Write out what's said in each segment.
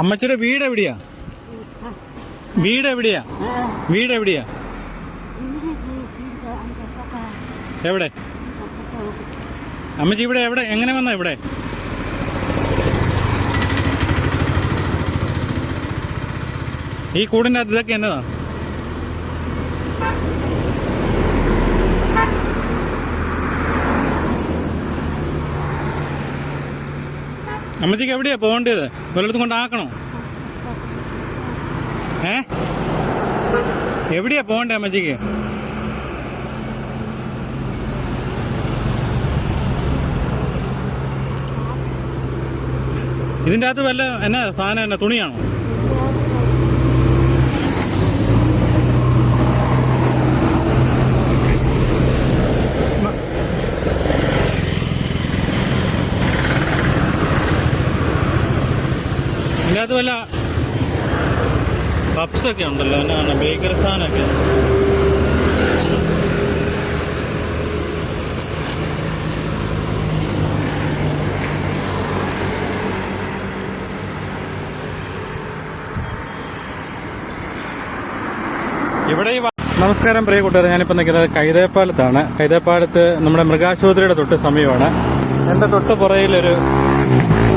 അമ്മച്ചിയുടെ വീട് എവിടെയാ? വീട് എവിടെയാ? വീട് എവിടെയാ? എവിടെ? അമ്മച്ചി ഇവിടെ എവിടെ എങ്ങനെ വന്ന ഇവിടെ? ഈ കൂടിൻ്റെ അകത്ത് ഇതൊക്കെ എന്നതാ? അമ്മച്ചിക്ക് എവിടെയാ പോകേണ്ടത്? വല്ലയിടത്തും കൊണ്ടാക്കണോ? എവിടെയാ പോകണ്ടേ അമ്മച്ചിക്ക്? ഇതിൻ്റെ അകത്ത് വല്ല എന്നാ സാധനം എന്നാ തുണിയാണോ? ഇതിൻ്റെ അകത്ത് വല്ല പപ്സൊക്കെ ഉണ്ടല്ലോ, എന്നാണ് ബേക്കറി സാധനമൊക്കെ. ഇവിടെ നമസ്കാരം പ്രിയ കൂട്ടുകാരെ, ഞാനിപ്പോൾ നിൽക്കുന്നത് കൈതേപ്പാലത്താണ്. കൈതേപ്പാലത്ത് നമ്മുടെ മൃഗാശുപത്രിയുടെ തൊട്ട് സമീപമാണ്. എൻ്റെ തൊട്ട് പുറയിലൊരു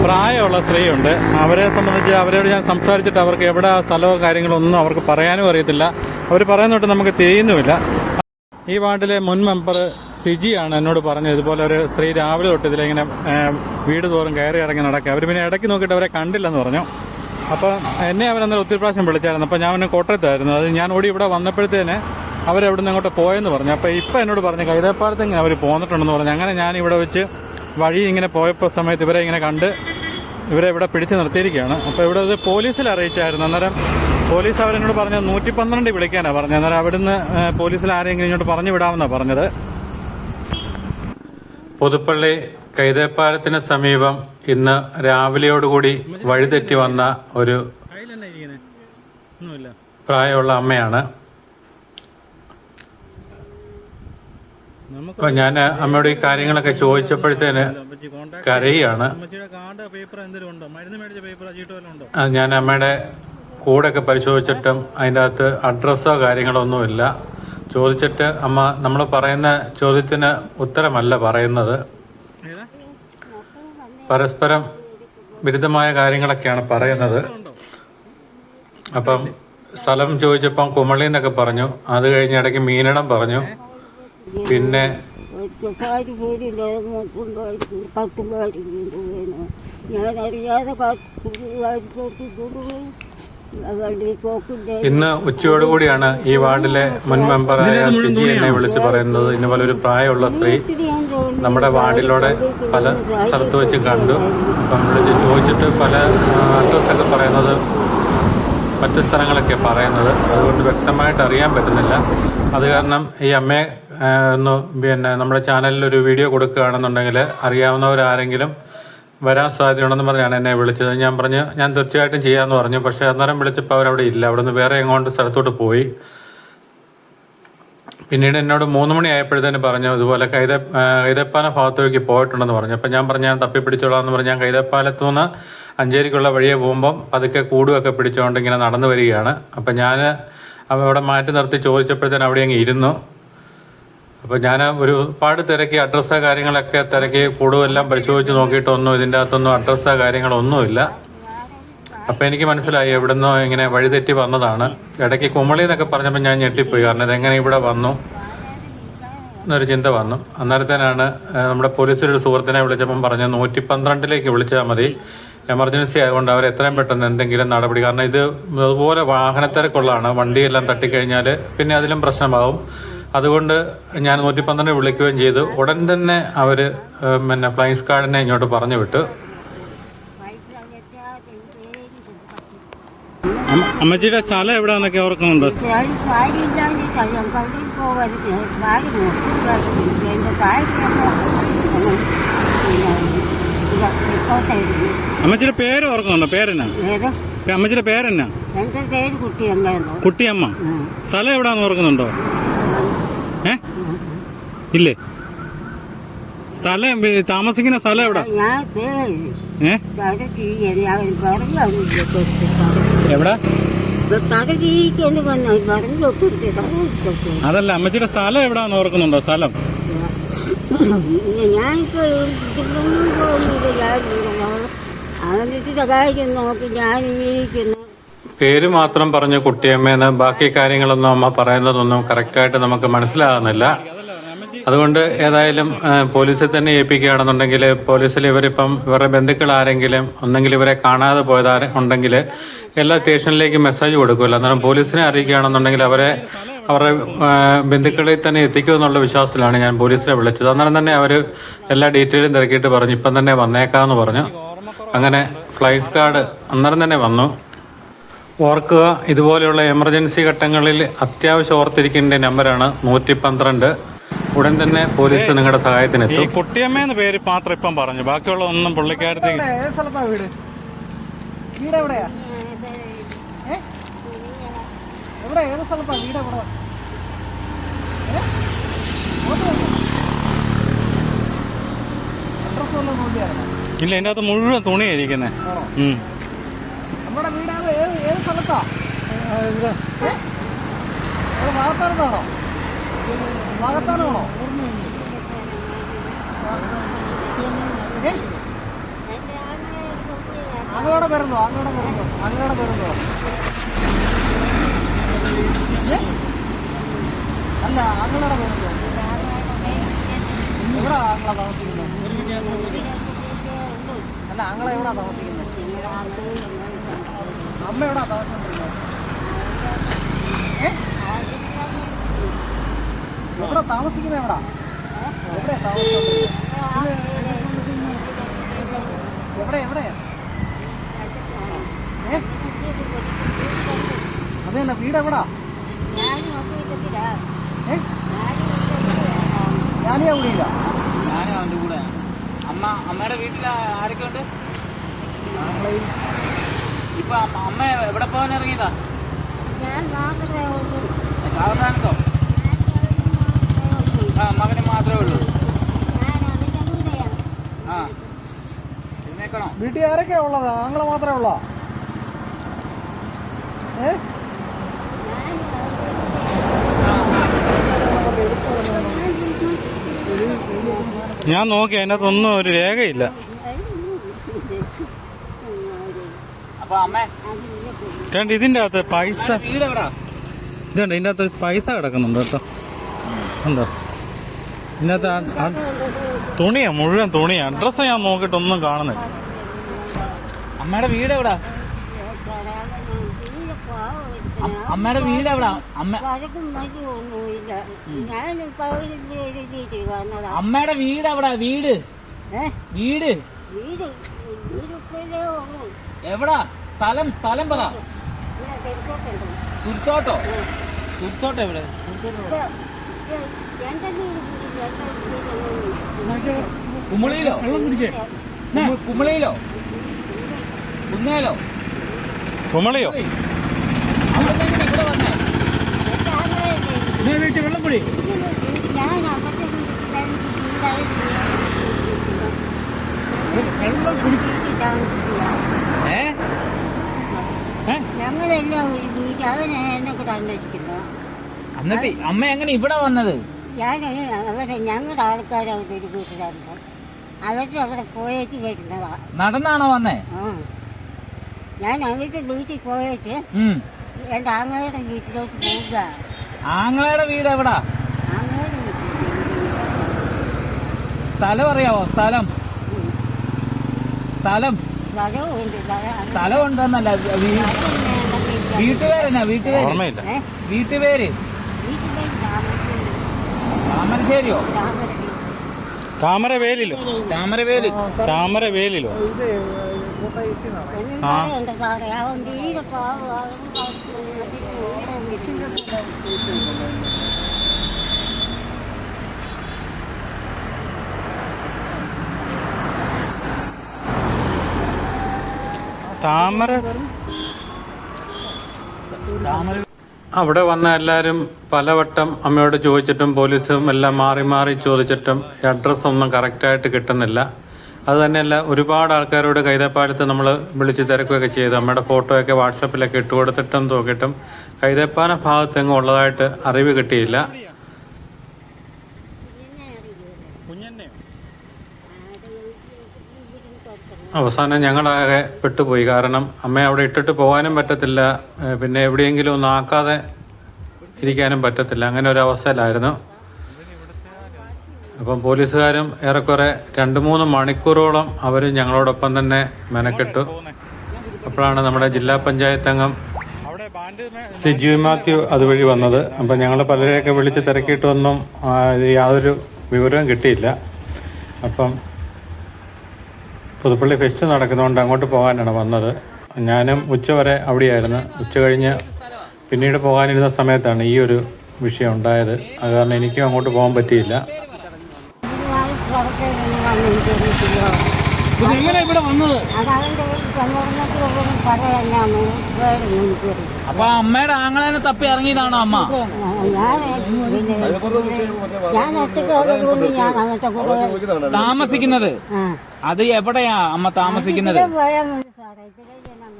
പ്രായമുള്ള സ്ത്രീയുണ്ട്. അവരെ സംബന്ധിച്ച് അവരോട് ഞാൻ സംസാരിച്ചിട്ട് അവർക്ക് എവിടെ സ്ഥലമോ കാര്യങ്ങളോ ഒന്നും അവർക്ക് പറയാനും അറിയത്തില്ല. അവർ പറയുന്നതൊട്ട് നമുക്ക് തിരിയുന്നുമില്ല. ഈ വാർഡിലെ മുൻ മെമ്പർ സിജിയാണ് എന്നോട് പറഞ്ഞത് ഇതുപോലെ ഒരു സ്ത്രീ രാവിലെ തൊട്ട് ഇതിലിങ്ങനെ വീട് തോറും കയറി ഇറങ്ങി നടക്കുക. അവർ പിന്നെ ഇടയ്ക്ക് നോക്കിയിട്ട് അവരെ കണ്ടില്ലെന്ന് പറഞ്ഞു. അപ്പോൾ എന്നെ അവരന്നേരം ഒത്തിരി പ്രാവശ്യം വിളിച്ചായിരുന്നു. അപ്പോൾ ഞാൻ കോട്ടയത്തായിരുന്നു. അത് ഞാൻ ഓടി ഇവിടെ വന്നപ്പോഴത്തേന് അവരെവിടെ നിന്ന് അങ്ങോട്ട് പോയെന്ന് പറഞ്ഞു. അപ്പോൾ ഇപ്പം എന്നോട് പറഞ്ഞു കൈതേപ്പാലത്ത് ഇങ്ങനെ അവർ പോന്നിട്ടുണ്ടെന്ന് പറഞ്ഞു. അങ്ങനെ ഞാൻ ഇവിടെ വെച്ച് വഴി ഇങ്ങനെ പോയപ്പോൾ സമയത്ത് ഇവരെ ഇങ്ങനെ കണ്ട് ഇവരെ ഇവിടെ പിടിച്ച് നിർത്തിയിരിക്കുകയാണ്. അപ്പോൾ ഇവിടെ ഇത് പോലീസിൽ അറിയിച്ചായിരുന്നു. അന്നേരം പോലീസ് അവരെന്നോട് പറഞ്ഞത് 112 വിളിക്കാനാണ് പറഞ്ഞത്. അന്നേരം അവിടുന്ന് പോലീസിൽ ആരെങ്കിലും ഇങ്ങോട്ട് പറഞ്ഞു വിടാമെന്നാണ് പറഞ്ഞത്. പുതുപ്പള്ളി കൈതേപ്പാലത്തിന് സമീപം ഇന്ന് രാവിലെയോടുകൂടി വഴിതെറ്റി വന്ന ഒരു പ്രായമുള്ള അമ്മയാണ്. അപ്പൊ ഞാൻ അമ്മയോട് ഈ കാര്യങ്ങളൊക്കെ ചോദിച്ചപ്പോഴത്തേന് കരയാണ്. ഞാൻ അമ്മയുടെ കൂടൊക്കെ പരിശോധിച്ചിട്ടും അതിൻ്റെ അകത്ത് അഡ്രസ്സോ കാര്യങ്ങളോ ഒന്നുമില്ല. ചോദിച്ചിട്ട് അമ്മ നമ്മൾ പറയുന്ന ചോദ്യത്തിന് ഉത്തരമല്ല പറയുന്നത്. പരസ്പരം വിരുദ്ധമായ കാര്യങ്ങളൊക്കെയാണ് പറയുന്നത്. അപ്പം സ്ഥലം ചോദിച്ചപ്പം കുമളി എന്നൊക്കെ പറഞ്ഞു. അത് കഴിഞ്ഞ ഇടയ്ക്ക് മീനടം പറഞ്ഞു. പിന്നെ ഇന്ന് ഉച്ചയോടുകൂടിയാണ് ഈ വാർഡിലെ മുൻ മെമ്പറായ സിജി എന്നെ വിളിച്ച് പറയുന്നത് ഇന്നുപോലെ ഒരു പ്രായമുള്ള സ്ത്രീ നമ്മുടെ വാർഡിലൂടെ പല സ്ഥലത്ത് വെച്ച് കണ്ടു. അപ്പം വിളിച്ച് ചോദിച്ചിട്ട് പല അഡ്രസ്സൊക്കെ പറയുന്നത് മറ്റു സ്ഥലങ്ങളൊക്കെ പറയുന്നത്. അതുകൊണ്ട് വ്യക്തമായിട്ട് അറിയാൻ പറ്റുന്നില്ല. അത് കാരണം ഈ അമ്മയെ ഒന്ന് പിന്നെ നമ്മുടെ ചാനലിൽ ഒരു വീഡിയോ കൊടുക്കുകയാണെന്നുണ്ടെങ്കിൽ അറിയാവുന്നവരാരെങ്കിലും വരാൻ സാധ്യതയുണ്ടെന്ന് പറഞ്ഞാണ് എന്നെ വിളിച്ചത്. ഞാൻ പറഞ്ഞു ഞാൻ തീർച്ചയായിട്ടും ചെയ്യാമെന്ന് പറഞ്ഞു. പക്ഷേ അന്നേരം വിളിച്ചപ്പോൾ അവരവിടെ ഇല്ല. അവിടെ നിന്ന് വേറെ എങ്ങോട്ട് സ്ഥലത്തോട്ട് പോയി. പിന്നീട് എന്നോട് 3 മണി ആയപ്പോഴത്തേന് പറഞ്ഞു ഇതുപോലെ കൈതേപ്പാലം ഭാഗത്തേക്ക് പോയിട്ടുണ്ടെന്ന് പറഞ്ഞു. അപ്പം ഞാൻ പറഞ്ഞു ഞാൻ തപ്പിപ്പിടിച്ചോളാം എന്ന് പറഞ്ഞ് ഞാൻ കൈതേപ്പാലത്തു നിന്ന് അഞ്ചേരിക്കുള്ള വഴിയെ പോകുമ്പം പതുക്കെ കൂടുമൊക്കെ പിടിച്ചുകൊണ്ട് ഇങ്ങനെ നടന്നു വരികയാണ്. അപ്പം ഞാൻ അവിടെ മാറ്റി നിർത്തി ചോദിച്ചപ്പോഴത്തേന് അവിടെ അങ്ങ് ഇരുന്നു. അപ്പോൾ ഞാൻ ഒരുപാട് തിരക്കി അഡ്രസ്സോ കാര്യങ്ങളൊക്കെ തിരക്കി കൂടുമെല്ലാം പരിശോധിച്ച് നോക്കിയിട്ടൊന്നും ഇതിൻ്റെ അകത്തൊന്നും അഡ്രസ്സോ കാര്യങ്ങളൊന്നുമില്ല. അപ്പോൾ എനിക്ക് മനസ്സിലായി എവിടുന്നോ ഇങ്ങനെ വഴിതെറ്റി വന്നതാണ്. ഇടയ്ക്ക് കുമളി എന്നൊക്കെ പറഞ്ഞപ്പോൾ ഞാൻ ഞെട്ടിപ്പോയി. കാരണം ഇതെങ്ങനെ ഇവിടെ വന്നു എന്നൊരു ചിന്ത വന്നു. അന്നേരത്തേനാണ് നമ്മുടെ പോലീസിലൊരു സുഹൃത്തിനെ വിളിച്ചപ്പം പറഞ്ഞ് 112 വിളിച്ചാൽ മതി, എമർജൻസി ആയതുകൊണ്ട് അവർ എത്രയും പെട്ടെന്ന് എന്തെങ്കിലും നടപടി. കാരണം ഇത് അതുപോലെ വാഹനത്തിരക്കുള്ളതാണ്. വണ്ടിയെല്ലാം തട്ടിക്കഴിഞ്ഞാൽ പിന്നെ അതിലും പ്രശ്നമാകും. അതുകൊണ്ട് ഞാൻ 112 വിളിക്കുകയും ചെയ്തു. ഉടൻ തന്നെ അവർ പിന്നെ ഫ്ലൈങ് സ്ക്വാഡിനെ ഇങ്ങോട്ട് പറഞ്ഞു വിട്ടു. അമ്മച്ചിയുടെ സ്ഥലം എവിടെയാന്നൊക്കെ ഓർക്കുന്നുണ്ടോ? അമ്മച്ചിയുടെ പേര് ഓർക്കുന്നുണ്ടോ? പേരെന്നാ അമ്മച്ചിയുടെ പേരെന്നാ? കുട്ടിയമ്മ. സ്ഥലം എവിടാന്ന് ഓർക്കുന്നുണ്ടോ? ഇല്ലേ? സ്ഥലം താമസിക്കുന്ന സ്ഥലം എവിടാ? ഏ എവിടെ? അതല്ല, അമ്മച്ചിയുടെ സ്ഥലം എവിടാന്ന് ഓർക്കുന്നുണ്ടോ? സ്ഥലം ഞാനിപ്പോ നോക്കി ഞാൻ ജീവിക്കുന്നു. പേര് മാത്രം പറഞ്ഞ കുട്ടിയമ്മേന്ന് ബാക്കി കാര്യങ്ങളൊന്നും അമ്മ പറയുന്നതൊന്നും കറക്റ്റായിട്ട് നമുക്ക് മനസ്സിലാകുന്നില്ല. അതുകൊണ്ട് ഏതായാലും പോലീസിൽ തന്നെ ഏൽപ്പിക്കുകയാണെന്നുണ്ടെങ്കിൽ പോലീസിൽ ഇവരിപ്പം ഇവരുടെ ബന്ധുക്കൾ ആരെങ്കിലും ഒന്നെങ്കിൽ ഇവരെ കാണാതെ പോയതാ ഉണ്ടെങ്കിൽ എല്ലാ സ്റ്റേഷനിലേക്കും മെസ്സേജ് കൊടുക്കുമല്ലോ. അന്നേരം പോലീസിനെ അറിയിക്കുകയാണെന്നുണ്ടെങ്കിൽ അവരുടെ ബന്ധുക്കളിൽ തന്നെ എത്തിക്കുമെന്നുള്ള വിശ്വാസത്തിലാണ് ഞാൻ പോലീസിനെ വിളിച്ചത്. അന്നേരം തന്നെ അവർ എല്ലാ ഡീറ്റെയിലും തിരക്കിയിട്ട് പറഞ്ഞു ഇപ്പം തന്നെ വന്നേക്കാമെന്ന് പറഞ്ഞു. അങ്ങനെ ഫ്ലൈറ്റ് കാർഡ് അന്നേരം തന്നെ വന്നു. ഓർക്കുക, ഇതുപോലെയുള്ള എമർജൻസി ഘട്ടങ്ങളിൽ അത്യാവശ്യം ഓർത്തിരിക്കേണ്ട നമ്പറാണ് 112. ഉടൻ തന്നെ പോലീസ് നിങ്ങളുടെ സഹായത്തിനെത്തും. കുട്ടിയമ്മേന്ന് പേര് മാത്രം ഇപ്പം പറഞ്ഞു, ബാക്കിയുള്ള ഒന്നും പുള്ളിക്കാരത്തെ. ഇല്ല, എൻ്റെ അകത്ത് മുഴുവൻ തുണിയായിരിക്കുന്നേ. നമ്മുടെ വീട് ഏത് സ്ഥലത്താ? ഭാഗത്താണോ? ഭാഗത്താണോ? അങ്ങോടെ വരുന്നോ? അല്ല, അങ്ങോടെ വരുന്നോ? എവിടാ ആങ്ങളെ താമസിക്കുന്നത്? അല്ല, ആങ്ങളെ എവിടാ താമസിക്കുന്നത്? അമ്മ എവിടാ താമസിക്കുന്നത്? എവിടെ താമസിക്കുന്നത്? എവിടെയാ എവിടെയാ? അതെന്നെ, വീട് എവിടാ? ഞാനേ കൂടിയില്ല. ഞാനും അവൻ്റെ കൂടെ. അമ്മയുടെ വീട്ടിൽ ആരൊക്കെ ഉണ്ട്? ഇപ്പൊ അമ്മ എവിടെ പോകാൻ ഇറങ്ങിയതാ? സാവധാനത്തോ? മകന് മാത്രമേ ഉള്ളൂ. ആ, എഴുന്നേക്കണോ? വീട്ടിൽ ആരൊക്കെയാ ഉള്ളത്? ആങ്ങളെ മാത്രമേ ഉള്ളോ? ഞാൻ നോക്കി, അതിനകത്തൊന്നും ഒരു രേഖയില്ല. അപ്പൊ അമ്മേ, ഇതിന്റെ അകത്ത് പൈസ, വീട് എവിടാ? ഇതുണ്ട്, ഇതിന്റെ അകത്ത് പൈസ കിടക്കുന്നുണ്ട് കേട്ടോ. എന്താ ഇതിനകത്ത് തുണിയാ, മുഴുവൻ തുണിയാ. അഡ്രസ്സ് ഞാൻ നോക്കിയിട്ടൊന്നും കാണുന്നില്ല. അമ്മയുടെ വീട് എവിടാ? അമ്മയുടെ വീട് എവിടാ? അമ്മയുടെ വീട് എവിടാ? വീട് എവിടാ? സ്ഥലം പറ. തുരുത്തോട്ടോ എവിടെ? കുമളിയിലോ? കുമളിയിലോ? കുന്നേലോ? കുമളിയോ? അവിടെ ഇവിടെ വന്നേ? വെള്ളപ്പൊടി. ഞങ്ങളെല്ലാം ഒരു വീട്ടിൽ അവനെ എന്നൊക്കെ തന്നിരിക്കുന്നു. എന്നിട്ട് അമ്മ എങ്ങനെ ഇവിടെ വന്നത്? ഞങ്ങളുടെ ആൾക്കാർ അവിടെ ഒരു വീട്ടിലുണ്ട്. അവർക്ക് അവിടെ പോയേക്ക് വരുന്നതാ. നടന്നാണോ വന്നേ? ഞാൻ അവരുടെ വീട്ടിൽ പോയേക്ക് എന്റെ ആങ്ങളുടെ വീട്ടിലോട്ട് പോവുക. ആങ്ങളയുടെ വീട് എവിടാ? ആങ്ങളുടെ വീട്ടിൽ സ്ഥലം അറിയാവോ? സ്ഥലം ഉണ്ടെന്നല്ല, വീട്ടുപേര് താമരശ്ശേരിയോ? താമരവേലിലോ? അവിടെ വന്ന എല്ലാവരും പലവട്ടം അമ്മയോട് ചോദിച്ചിട്ടും പോലീസും എല്ലാം മാറി മാറി ചോദിച്ചിട്ടും അഡ്രസ്സ് ഒന്നും കറക്റ്റായിട്ട് കിട്ടുന്നില്ല. അത് തന്നെയല്ല ഒരുപാട് ആൾക്കാരോട് കൈതപ്പാലത്ത് നമ്മൾ വിളിച്ച് തിരക്കുകയൊക്കെ ചെയ്തു. അമ്മയുടെ ഫോട്ടോയൊക്കെ വാട്സപ്പിലൊക്കെ ഇട്ട് കൊടുത്തിട്ടും നോക്കിയിട്ടും കൈതപ്പാല ഭാഗത്തെങ്ങും ഉള്ളതായിട്ട് അറിവ് കിട്ടിയില്ല. അവസാനം ഞങ്ങളാകെ പെട്ടുപോയി. കാരണം അമ്മയെ അവിടെ ഇട്ടിട്ട് പോകാനും പറ്റത്തില്ല, പിന്നെ എവിടെയെങ്കിലും ഒന്നും ആക്കാതെ ഇരിക്കാനും പറ്റത്തില്ല. അങ്ങനെ ഒരു അവസ്ഥയിലായിരുന്നു. അപ്പം പോലീസുകാരും ഏറെക്കുറെ 2-3 മണിക്കൂറോളം അവർ ഞങ്ങളോടൊപ്പം തന്നെ മെനക്കെട്ടു. അപ്പോഴാണ് നമ്മുടെ ജില്ലാ പഞ്ചായത്ത് അംഗം സിജു മാത്യു അതുവഴി വന്നത്. അപ്പം ഞങ്ങൾ പലരെയൊക്കെ വിളിച്ച് തിരക്കിയിട്ടൊന്നും യാതൊരു വിവരവും കിട്ടിയില്ല. അപ്പം പുതുപ്പള്ളി ഫെസ്റ്റ് നടക്കുന്നതുകൊണ്ട് അങ്ങോട്ട് പോകാനാണ് വന്നത്. ഞാനും ഉച്ചവരെ അവിടെയായിരുന്നു. ഉച്ച കഴിഞ്ഞ് പിന്നീട് പോകാനിരുന്ന സമയത്താണ് ഈ ഒരു വിഷയം ഉണ്ടായത്. അത് കാരണം എനിക്കും അങ്ങോട്ട് പോകാൻ പറ്റിയില്ല. എങ്ങനെ ഇവിടെ വന്നത്? അപ്പൊ അമ്മയുടെ ആങ്ങളെ തപ്പി ഇറങ്ങിയതാണോ അമ്മ? ഞാൻ ഒറ്റയ്ക്ക് ഞാൻ അങ്ങനത്തെ കൂടെ താമസിക്കുന്നത് അത് എവിടെയാ അമ്മ താമസിക്കുന്നത്?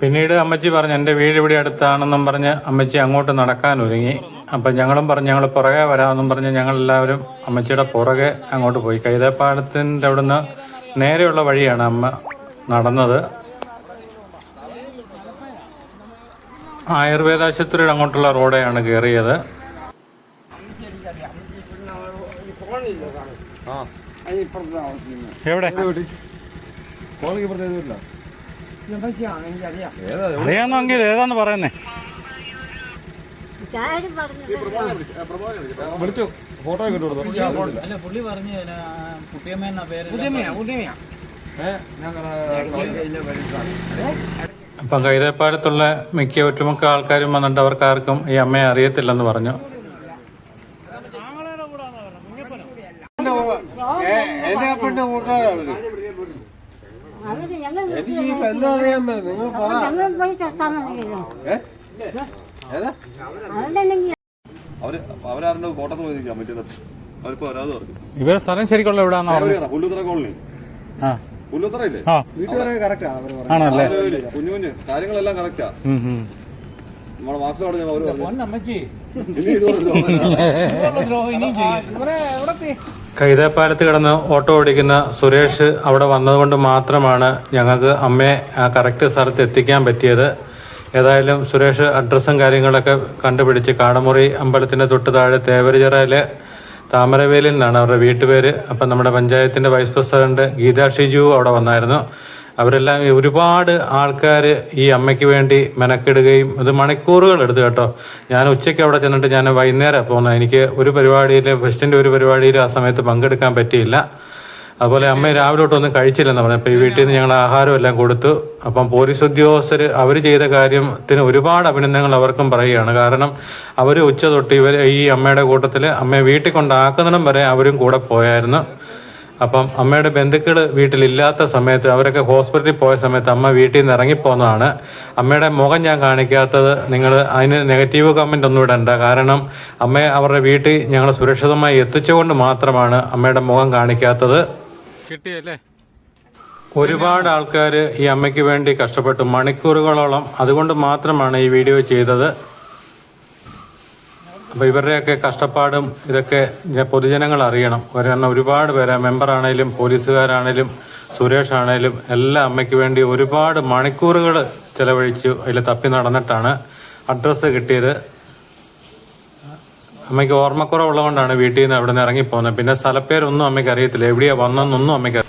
പിന്നീട് അമ്മച്ചി പറഞ്ഞു എൻ്റെ വീട് ഇവിടെ അടുത്താണെന്നും പറഞ്ഞ് അമ്മച്ചി അങ്ങോട്ട് നടക്കാൻ ഒരുങ്ങി. അപ്പം ഞങ്ങളും പറഞ്ഞു ഞങ്ങൾ പുറകെ വരാമെന്നും പറഞ്ഞ് ഞങ്ങളെല്ലാവരും അമ്മച്ചിയുടെ പുറകെ അങ്ങോട്ട് പോയി. കൈതപ്പാലത്തിൻ്റെ അവിടുന്ന് നേരെയുള്ള വഴിയാണ് അമ്മ നടന്നത്. ആയുർവേദ ആശുപത്രിയുടെ അങ്ങോട്ടുള്ള റോഡെയാണ് കയറിയത്. എവിടെ അറിയാമെന്നെങ്കിൽ ഏതാന്ന് പറയുന്നേ? വിളിച്ചു ഫോട്ടോ അല്ല പുള്ളി പറഞ്ഞു കുട്ടിയമ്മ പേര്. അപ്പം കൈതപ്പാലത്തുള്ള ഒട്ടുമിക്ക ആൾക്കാരും വന്നിട്ട് അവർക്കാർക്കും ഈ അമ്മയെ അറിയത്തില്ലെന്ന് പറഞ്ഞു. അവരാരുടെ കോട്ടത്ത് പോയിരിക്കാം പറ്റിയത്. അവരിപ്പോ വരാതെ പറഞ്ഞു. ഇവരെ സ്ഥലം ശരിക്കുള്ള എവിടെയാണോ? പുല്ലുത്തറ കോളനി. പുല്ലുത്തറ ഇല്ലേ? ആണല്ലേ? കുഞ്ഞു കുഞ്ഞ് കാര്യങ്ങളെല്ലാം കറക്റ്റാ. നമ്മുടെ വാക്സ് അവിടെ അവര് പറഞ്ഞു. കൈതപ്പാലത്ത് കിടന്ന് ഓട്ടോ ഓടിക്കുന്ന സുരേഷ് അവിടെ വന്നതുകൊണ്ട് മാത്രമാണ് ഞങ്ങൾക്ക് അമ്മയെ ആ കറക്റ്റ് സ്ഥലത്ത് എത്തിക്കാൻ പറ്റിയത്. ഏതായാലും സുരേഷ് അഡ്രസ്സും കാര്യങ്ങളൊക്കെ കണ്ടുപിടിച്ച് കാടമുറി അമ്പലത്തിൻ്റെ തൊട്ട് താഴെ തേവരച്ചിറയിലെ താമരവേലിൽ നിന്നാണ് അവരുടെ വീട്ടുപേര്. അപ്പം നമ്മുടെ പഞ്ചായത്തിൻ്റെ വൈസ് പ്രസിഡന്റ് ഗീതാ ഷിജു അവിടെ വന്നായിരുന്നു. അവരെല്ലാം ഒരുപാട് ആൾക്കാർ ഈ അമ്മയ്ക്ക് വേണ്ടി മെനക്കെടുകയും ഇത് മണിക്കൂറുകൾ എടുത്തു കേട്ടോ. ഞാൻ ഉച്ചയ്ക്ക് അവിടെ ചെന്നിട്ട് ഞാൻ വൈകുന്നേരം പോകുന്നത്. എനിക്ക് ഒരു പരിപാടിയിൽ ഫെസ്റ്റിൻ്റെ ഒരു പരിപാടിയിൽ ആ സമയത്ത് പങ്കെടുക്കാൻ പറ്റിയില്ല. അതുപോലെ അമ്മ രാവിലെ തൊട്ടൊന്നും കഴിച്ചില്ലെന്ന് പറഞ്ഞു. അപ്പോൾ ഈ വീട്ടിൽ നിന്ന് ഞങ്ങൾ ആഹാരം എല്ലാം കൊടുത്തു. അപ്പം പോലീസ് ഉദ്യോഗസ്ഥർ അവർ ചെയ്ത കാര്യത്തിന് ഒരുപാട് അഭിനന്ദനങ്ങൾ അവർക്കും പറയുകയാണ്. കാരണം അവർ ഉച്ച തൊട്ട് ഈ അമ്മയുടെ കൂട്ടത്തിൽ അമ്മയെ വീട്ടിൽ കൊണ്ടാക്കുന്നിടം വരെ അവരും കൂടെ പോയായിരുന്നു. അപ്പം അമ്മയുടെ ബന്ധുക്കൾ വീട്ടിലില്ലാത്ത സമയത്ത് അവരൊക്കെ ഹോസ്പിറ്റലിൽ പോയ സമയത്ത് അമ്മ വീട്ടിൽ നിന്ന് ഇറങ്ങിപ്പോന്നതാണ്. അമ്മയുടെ മുഖം ഞാൻ കാണിക്കാത്തത് നിങ്ങൾ അതിന് നെഗറ്റീവ് കമൻ്റ് ഒന്നും ഇടണ്ട. കാരണം അമ്മയെ അവരുടെ വീട്ടിൽ ഞങ്ങൾ സുരക്ഷിതമായി എത്തിച്ചുകൊണ്ട് മാത്രമാണ് അമ്മയുടെ മുഖം കാണിക്കാത്തത്. കിട്ടിയല്ലേ? ഒരുപാട് ആൾക്കാർ ഈ അമ്മയ്ക്ക് വേണ്ടി കഷ്ടപ്പെട്ടു മണിക്കൂറുകളോളം. അതുകൊണ്ട് മാത്രമാണ് ഈ വീഡിയോ ചെയ്തത്. അപ്പോൾ ഇവരുടെയൊക്കെ കഷ്ടപ്പാടും ഇതൊക്കെ പൊതുജനങ്ങൾ അറിയണം. കാരണം ഒരുപാട് പേര് മെമ്പറാണേലും പോലീസുകാരാണേലും സുരേഷ് ആണേലും എല്ലാം അമ്മയ്ക്ക് വേണ്ടി ഒരുപാട് മണിക്കൂറുകൾ ചിലവഴിച്ചു. അതിൽ തപ്പി നടന്നിട്ടാണ് അഡ്രസ്സ് കിട്ടിയത്. അമ്മയ്ക്ക് ഓർമ്മക്കുറവുള്ളതുകൊണ്ടാണ് വീട്ടിൽ നിന്ന് അവിടെ നിന്ന് ഇറങ്ങിപ്പോകുന്നത്. പിന്നെ സ്ഥലപ്പേരൊന്നും അമ്മയ്ക്ക് അറിയത്തില്ല, എവിടെയാണ് വന്നതെന്നൊന്നും അമ്മയ്ക്ക്